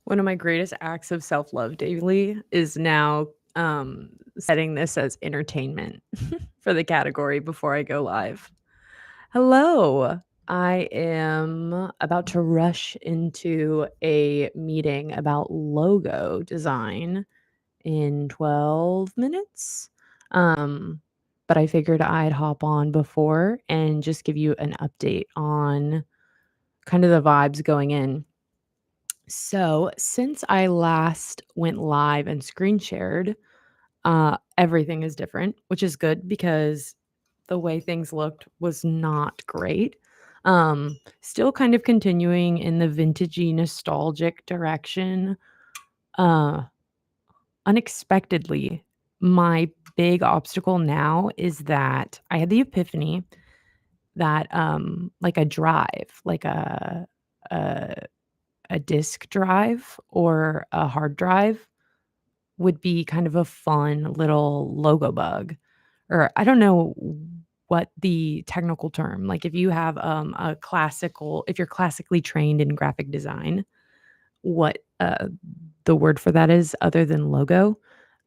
One of my greatest acts of self-love daily is now, setting this as entertainment for the category before I go live. Hello. I am about to rush into a meeting about logo design in 12 minutes. Um, but I figured I'd hop on before and just give you an update on kind of the vibes going in. So, since I last went live and screen shared, everything is different, which is good because the way things looked was not great. Still kind of continuing in the vintagey, nostalgic direction. Uh, Unexpectedly, my big obstacle now is that I had the epiphany that, like a drive, like a a disk drive or a hard drive would be kind of a fun little logo bug, or I don't know what the technical term, like if you have if you're classically trained in graphic design, what the word for that is other than logo.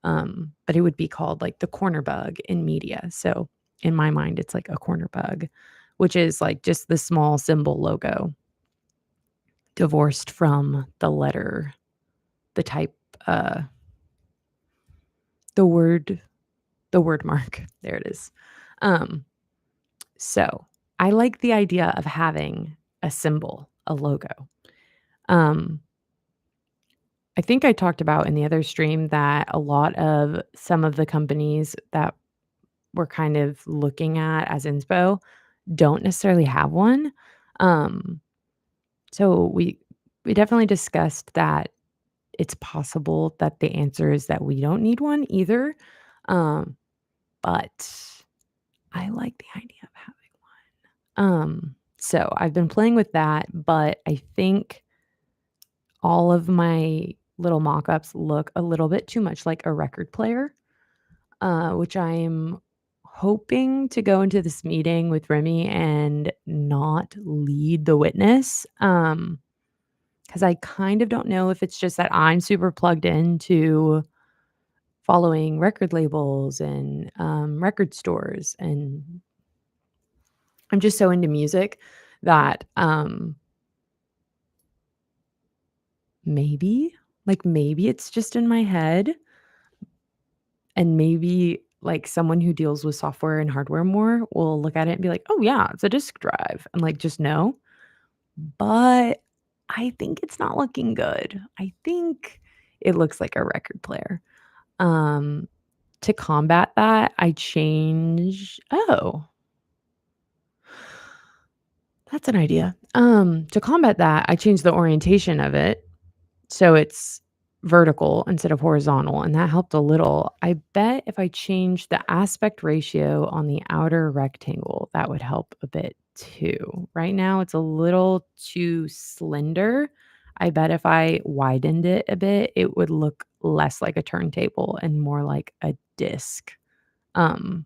But it would be called like the corner bug in media. So in my mind, it's like a corner bug, which is like just the small symbol logo divorced from the letter, the type, uh, the word the word mark. There it is. Um, so I like the idea of having a symbol, a logo. Um, I think I talked about in the other stream that a lot of some of the companies that we're kind of looking at as inspo don't necessarily have one. Um, so we definitely discussed that it's possible that the answer is that we don't need one either. Um, but I like the idea of having so I've been playing with that, but I think all of my little mock-ups look a little bit too much like a record player, which I'm hoping to go into this meeting with Remy and not lead the witness. Because I kind of don't know if it's just that I'm super plugged into following record labels and record stores, and I'm just so into music that maybe, maybe it's just in my head, and maybe, like, someone who deals with software and hardware more will look at it and be like, "Oh, yeah, it's a disk drive," and, like, just know, but I think it's not looking good. I think it looks like a record player. Um, to combat that, I change oh, that's an idea. To combat that, I changed the orientation of it. So it's vertical instead of horizontal, and that helped a little. I bet if I changed the aspect ratio on the outer rectangle, that would help a bit too. Right now, it's a little too slender. I bet if I widened it a bit, it would look less like a turntable and more like a disc. Um,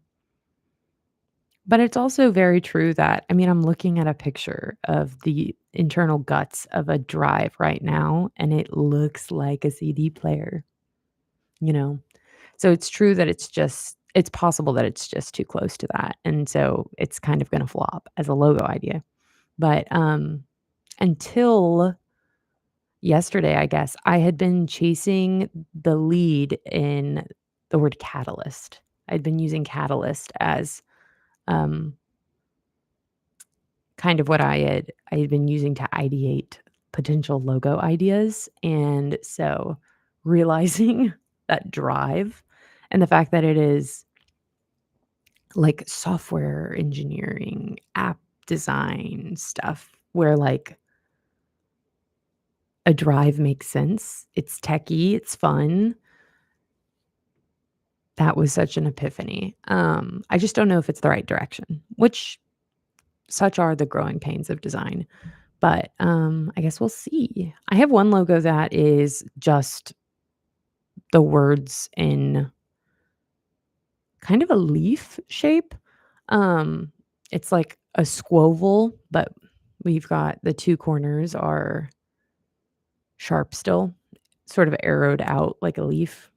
but it's also very true that I mean, I'm looking at a picture of the internal guts of a drive right now, and it looks like a CD player, you know? So it's true that it's possible that it's just too close to that, and so it's kind of gonna flop as a logo idea. But, until yesterday, I guess, I had been chasing the lead in the word catalyst. I'd been using catalyst as, um kind of what I had been using to ideate potential logo ideas, and so realizing that drive and the fact that it is like software engineering, app design stuff where, like, a drive makes sense, it's techy, it's fun. That was such an epiphany. I just don't know if it's the right direction, which such are the growing pains of design. But, I guess we'll see. I have one logo that is just the words in kind of a leaf shape. Um, it's like a squoval, but we've got the 2 corners are sharp still, sort of arrowed out like a leaf.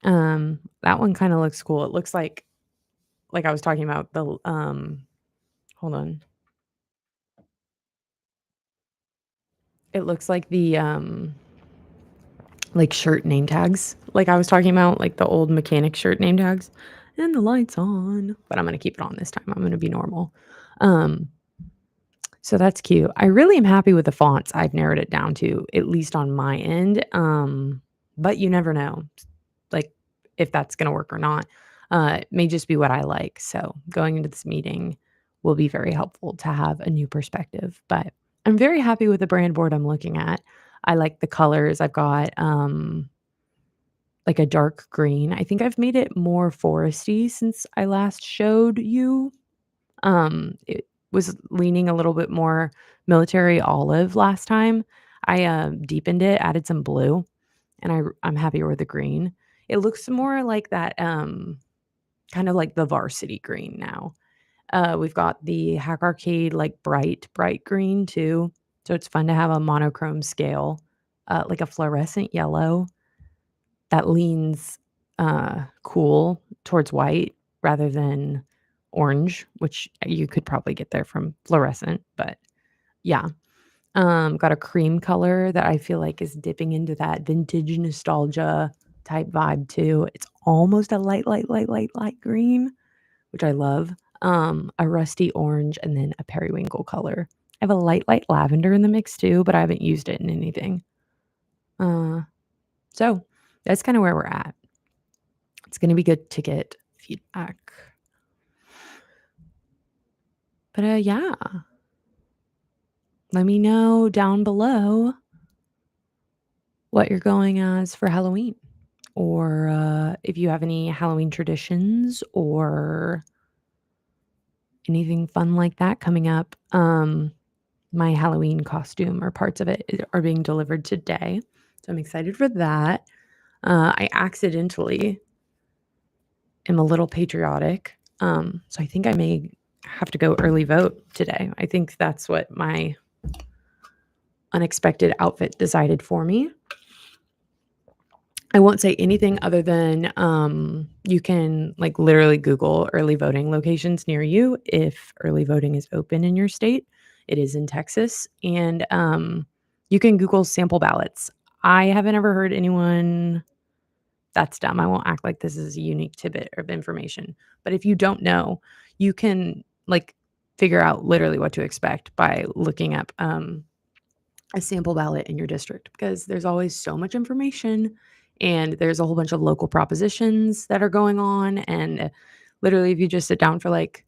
That one kinda looks cool. It looks like I was talking about hold on. It looks like like shirt name tags, like I was talking about, like the old mechanic shirt name tags, "And the light's on," but I'm gonna keep it on this time, I'm gonna be normal. Um, so that's cute. I really am happy with the fonts I've narrowed it down to, at least on my end, but you never know, like, if that's gonna work or not. It may just be what I like, so going into this meeting will be very helpful to have a new perspective, but I'm very happy with the brand board I'm looking at. I like the colors. I've got, like a dark green. I think I've made it more foresty since I last showed you. It was leaning a little bit more military olive last time. I, deepened it, added some blue, and I'm happier with the green. It looks more like that, kind of like the varsity green now. We've got the Hack Arcade, like, bright green too, so it's fun to have a monochrome scale, like a fluorescent yellow that leans, cool towards white rather than orange, which you could probably get there from fluorescent, but yeah. Got a cream color that I feel like is dipping into that vintage nostalgia type vibe too. It's almost a light green, which I love. A rusty orange and then a periwinkle color. I have a light lavender in the mix too, but I haven't used it in anything. Uh, so that's kind of where we're at. It's gonna be good to get feedback. But, yeah, let me know down below what you're going as for Halloween, or, if you have any Halloween traditions or anything fun like that coming up. My Halloween costume or parts of it are being delivered today, so I'm excited for that. I accidentally am a little patriotic, so I think I may have to go early vote today. I think that's what my unexpected outfit decided for me. I won't say anything other than, you can, like, literally Google early voting locations near you if early voting is open in your state. It is in Texas, and, you can Google sample ballots. I haven't ever heard anyone that's dumb. I won't act like this is a unique tidbit of information, but if you don't know, you can, like, figure out literally what to expect by looking up, a sample ballot in your district because there's always so much information and there's a whole bunch of local propositions that are going on. And literally, if you just sit down for like,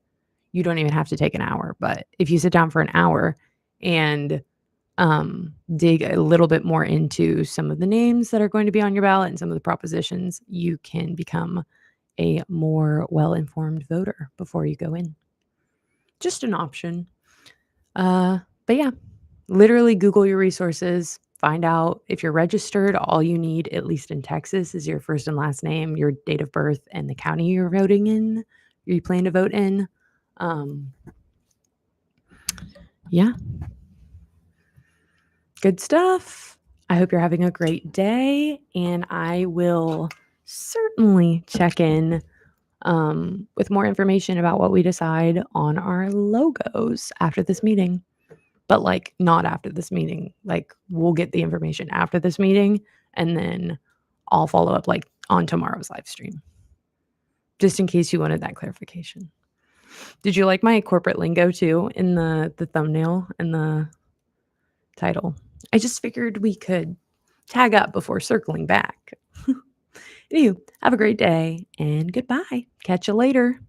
you don't even have to take an hour, but if you sit down for an hour and dig a little bit more into some of the names that are going to be on your ballot and some of the propositions, you can become a more well informed voter before you go in. Just an option. But yeah, literally Google your resources, find out if you're registered. All you need, at least in Texas, is your first and last name, your date of birth, and the county you're voting in, you plan to vote in. Um, yeah, good stuff. I hope you're having a great day, and I will certainly check in with more information about what we decide on our logos after this meeting. But, like, not after this meeting. Like, we'll get the information after this meeting, and then I'll follow up, like, on tomorrow's live stream, just in case you wanted that clarification. Did you like my corporate lingo too in the thumbnail and the title? I just figured we could tag up before circling back. Anywho, have a great day and goodbye. Catch you later.